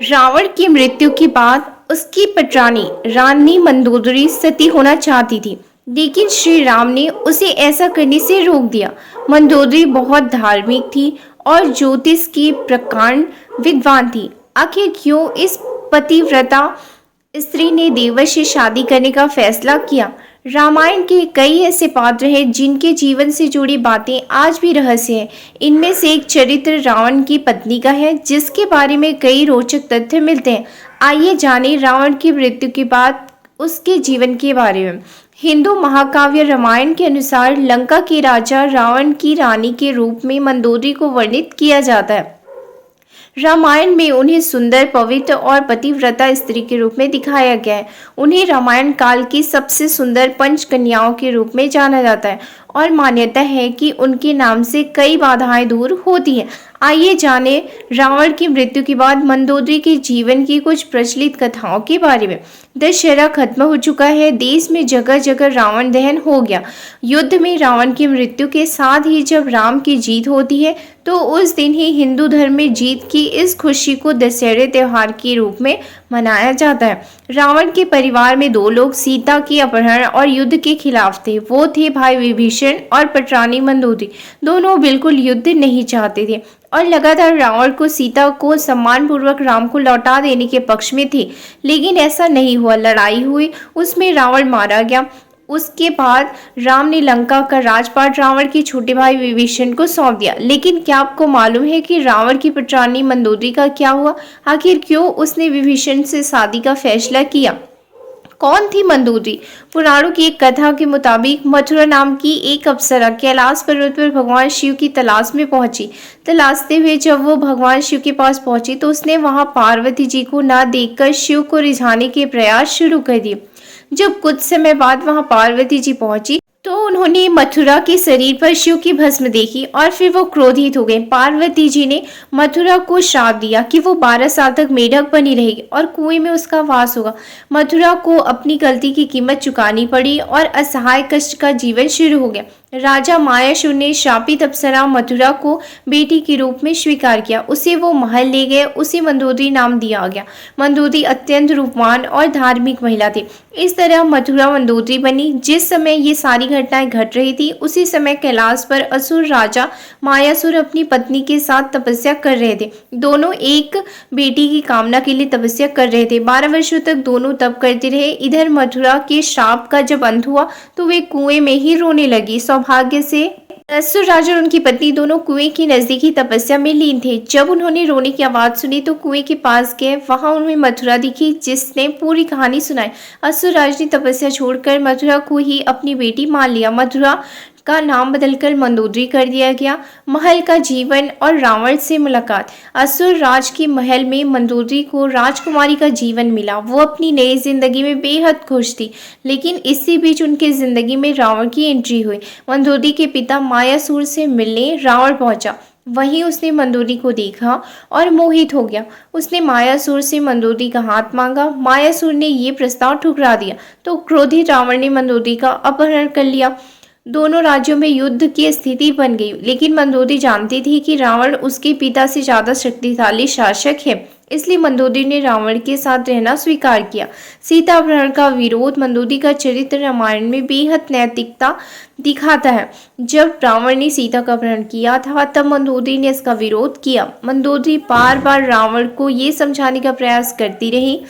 रावण की मृत्यु के बाद उसकी पटरानी रानी मंदोदरी सती होना चाहती थी, लेकिन श्री राम ने उसे ऐसा करने से रोक दिया। मंदोदरी बहुत धार्मिक थी और ज्योतिष की प्रकांड विद्वान थी। आखिर क्यों इस पतिव्रता स्त्री ने देवर्षि से शादी करने का फैसला किया? रामायण के कई ऐसे पात्र हैं जिनके जीवन से जुड़ी बातें आज भी रहस्य हैं। इनमें से एक चरित्र रावण की पत्नी का है, जिसके बारे में कई रोचक तथ्य मिलते हैं। आइए जानें रावण की मृत्यु के बाद उसके जीवन के बारे में। हिंदू महाकाव्य रामायण के अनुसार लंका के राजा रावण की रानी के रूप में मंदोदरी को वर्णित किया जाता है। रामायण में उन्हें सुंदर, पवित्र और पतिव्रता स्त्री के रूप में दिखाया गया है। उन्हें रामायण काल की सबसे सुंदर पंच कन्याओं के रूप में जाना जाता है और मान्यता है कि उनके नाम से कई बाधाएं दूर होती हैं। आइए जाने रावण की मृत्यु के बाद मंदोदरी के जीवन की कुछ प्रचलित कथाओं के बारे में। दशहरा खत्म हो चुका है, देश में जगह जगह रावण दहन हो गया। युद्ध में रावण की मृत्यु के साथ ही जब राम की जीत होती है तो उस दिन ही हिंदू धर्म में जीत की इस खुशी को दशहरे त्योहार के रूप में मनाया जाता है। रावण के परिवार में दो लोग सीता के अपहरण और युद्ध के खिलाफ थे। वो थे भाई विभीषण और पटरानी मंदोदरी। दोनों बिल्कुल युद्ध नहीं चाहते थे और लगातार रावण को सीता को सम्मानपूर्वक राम को लौटा देने के पक्ष में थे, लेकिन ऐसा नहीं हुआ। लड़ाई हुई, उसमें रावण मारा गया। उसके बाद राम ने लंका का राजपाट रावण के छोटे भाई विभीषण को सौंप दिया। लेकिन क्या आपको मालूम है कि रावण की पटरानी मंदोदरी का क्या हुआ? आखिर क्यों उसने विभीषण से शादी का फैसला किया? कौन थी मंदोदरी? पुराणों की एक कथा के मुताबिक मथुरा नाम की एक अप्सरा कैलाश पर्वत पर भगवान शिव की तलाश में पहुंची। तलाशते हुए जब वो भगवान शिव के पास पहुंची तो उसने वहां पार्वती जी को ना देखकर शिव को रिझाने के प्रयास शुरू कर दिए। जब कुछ समय बाद वहां पार्वती जी पहुंची तो उन्होंने मथुरा के शरीर पर शिव की भस्म देखी और फिर वो क्रोधित हो गए। पार्वती जी ने मथुरा को श्राप दिया कि वो 12 साल तक मेढक बनी रहेगी और कुएं में उसका वास होगा। मथुरा को अपनी गलती की कीमत चुकानी पड़ी और असहाय कष्ट का जीवन शुरू हो गया। राजा मायासुर ने शापित अप्सरा मथुरा को बेटी के रूप में स्वीकार किया। उसे वो महल ले गए। उसे मंदोदरी नाम दिया गया। मंदोदरी अत्यंत रूपवान और धार्मिक महिला थी। इस तरह मथुरा मंदोदरी बनी। जिस समय ये सारी घटनाएं घट रही थी उसी समय कैलाश पर असुर राजा मायासुर अपनी पत्नी के साथ तपस्या कर रहे थे। दोनों एक बेटी की कामना के लिए तपस्या कर रहे थे। 12 वर्षों तक दोनों तप करते रहे। इधर मथुरा के श्राप का जब अंत हुआ तो वे कुएं में ही रोने लगी। सौभाग्य से असुर राजा और उनकी पत्नी दोनों कुएं की नजदीकी तपस्या में लीन थे। जब उन्होंने रोने की आवाज सुनी तो कुएं के पास गए। वहां उन्हें मथुरा दिखी, जिसने पूरी कहानी सुनाई। असुर राज ने तपस्या छोड़कर मथुरा को ही अपनी बेटी मान लिया। मथुरा का नाम बदलकर मंदोदरी कर दिया गया। महल का जीवन और रावण से मुलाकात। असुर राज के महल में मंदोदरी को राजकुमारी का जीवन मिला। वो अपनी नई जिंदगी में बेहद खुश थी, लेकिन इसी बीच उनकी जिंदगी में रावण की एंट्री हुई। मंदोदरी के पिता मायासुर से मिलने रावण पहुंचा। वहीं उसने मंदोदरी को देखा और मोहित हो गया। उसने मायासुर से मंदोदरी का हाथ मांगा। मायासुर ने ये प्रस्ताव ठुकरा दिया तो क्रोधित रावण ने मंदोदरी का अपहरण कर लिया। दोनों राज्यों में युद्ध की स्थिति बन गई, लेकिन मंदोदरी जानती थी कि रावण उसके पिता से ज्यादा शक्तिशाली शासक है, इसलिए मंदोदरी ने रावण के साथ रहना स्वीकार किया। सीता अपहरण का विरोध। मंदोदरी का चरित्र रामायण में बेहद नैतिकता दिखाता है। जब रावण ने सीता का अपहरण किया था तब मंदोदरी ने इसका विरोध किया। मंदोदरी बार बार रावण को ये समझाने का प्रयास करती रही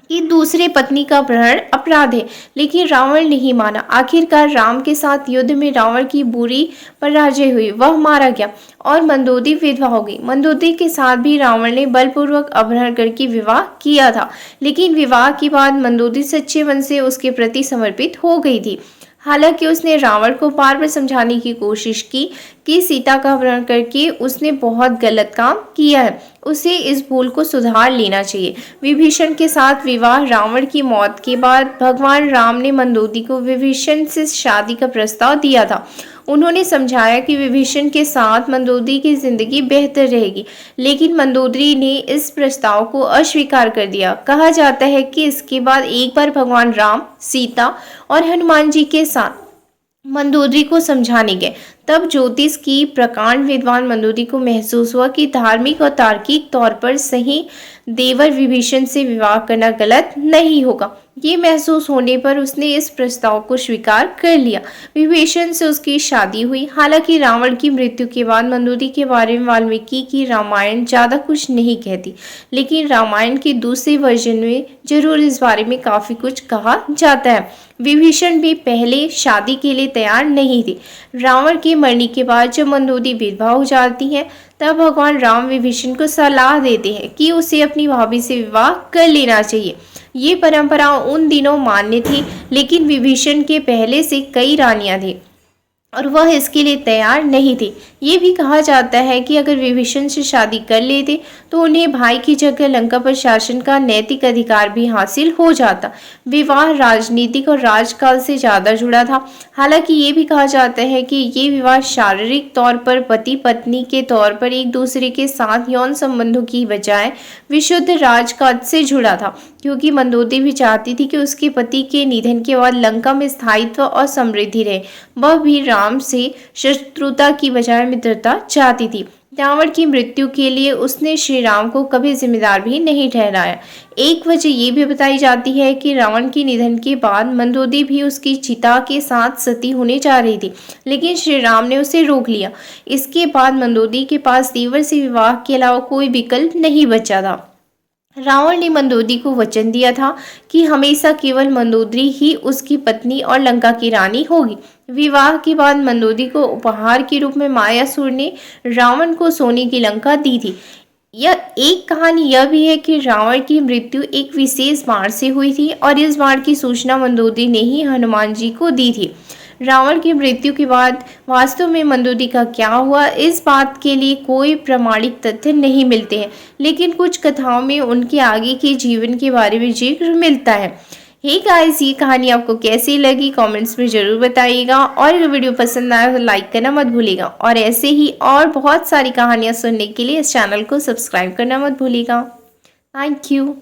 कि दूसरे पत्नी का अपहरण अपराध है, लेकिन रावण नहीं माना। आखिरकार राम के साथ युद्ध में रावण की बुरी पराजय हुई। वह मारा गया और मंदोदरी विधवा हो गई। मंदोदरी के साथ भी रावण ने बलपूर्वक अपहरण करके विवाह किया था, लेकिन विवाह के बाद मंदोदरी सच्चे मन से उसके प्रति समर्पित हो गई थी। हालांकि उसने रावण को बार बार समझाने की कोशिश की कि सीता का अपहरण करके उसने बहुत गलत काम किया है, उसे इस भूल को सुधार लेना चाहिए। विभीषण के साथ विवाह। रावण की मौत के बाद भगवान राम ने मंदोदरी को विभीषण से शादी का प्रस्ताव दिया था। उन्होंने समझाया कि विभीषण के साथ मंदोदरी की जिंदगी बेहतर रहेगी, लेकिन मंदोदरी ने इस प्रस्ताव को अस्वीकार कर दिया। कहा जाता है कि इसके बाद एक बार भगवान राम, सीता और हनुमान जी के साथ मंदोदरी को समझाने गए, तब ज्योतिष की प्रकांड विद्वान मंदोदरी को महसूस हुआ कि धार्मिक और तार्किक तौर पर सही देवर विभीषण से विवाह करना गलत नहीं होगा। ये महसूस होने पर उसने इस प्रस्ताव को स्वीकार कर लिया। विभीषण से उसकी शादी हुई। हालांकि रावण की मृत्यु के बाद मंदोदरी के बारे में वाल्मीकि की रामायण ज्यादा कुछ नहीं कहती, लेकिन रामायण के दूसरे वर्जन में जरूर इस बारे में काफी कुछ कहा जाता है। विभीषण भी पहले शादी के लिए तैयार नहीं थे। रावण के मरने के बाद जब मंदोदरी विधवा हो जाती है, तब भगवान राम विभीषण को सलाह देते हैं कि उसे अपनी भाभी से विवाह कर लेना चाहिए। ये परंपरा उन दिनों मान्य थी, लेकिन विभीषण के पहले से कई रानियां थी और वह इसके लिए तैयार नहीं थे। ये भी कहा जाता है कि अगर विभीषण से शादी कर लेते तो उन्हें भाई की जगह लंका पर शासन का नैतिक अधिकार भी हासिल हो जाता। विवाह राजनीतिक और राजकाल से ज्यादा जुड़ा था। हालांकि ये भी कहा जाता है कि ये विवाह शारीरिक तौर पर पति पत्नी के तौर पर एक दूसरे के साथ यौन संबंधों की बजाय विशुद्ध राजकाज से जुड़ा था, क्योंकि मंदोदरी भी चाहती थी कि उसके पति के निधन के बाद लंका में स्थायित्व और समृद्धि रहे। वह भी राम से शत्रुता की बजाय मित्रता चाहती थी। रावण की मृत्यु के लिए उसने श्री राम को कभी जिम्मेदार भी नहीं ठहराया। एक वजह ये भी बताई जाती है कि रावण के निधन के बाद मंदोदरी भी उसकी चिता के साथ सती होने जा रही थी, लेकिन श्री राम ने उसे रोक लिया। इसके बाद मंदोदरी के पास देवर से विवाह के अलावा कोई विकल्प नहीं बचा था। रावण ने मंदोदरी को वचन दिया था कि हमेशा केवल मंदोदरी ही उसकी पत्नी और लंका की रानी होगी। विवाह के बाद मंदोदरी को उपहार के रूप में मायासुर ने रावण को सोने की लंका दी थी। यह एक कहानी यह भी है कि रावण की मृत्यु एक विशेष बाण से हुई थी और इस बाण की सूचना मंदोदरी ने ही हनुमान जी को दी थी। रावण की मृत्यु के बाद वास्तव में मंदोदरी का क्या हुआ, इस बात के लिए कोई प्रमाणिक तथ्य नहीं मिलते हैं, लेकिन कुछ कथाओं में उनके आगे के जीवन के बारे में जिक्र मिलता है। हे गाइस, ये कहानी आपको कैसी लगी कमेंट्स में ज़रूर बताइएगा, और अगर वीडियो पसंद आया तो लाइक करना मत भूलिएगा, और ऐसे ही और बहुत सारी कहानियाँ सुनने के लिए इस चैनल को सब्सक्राइब करना मत भूलिएगा। Thank you.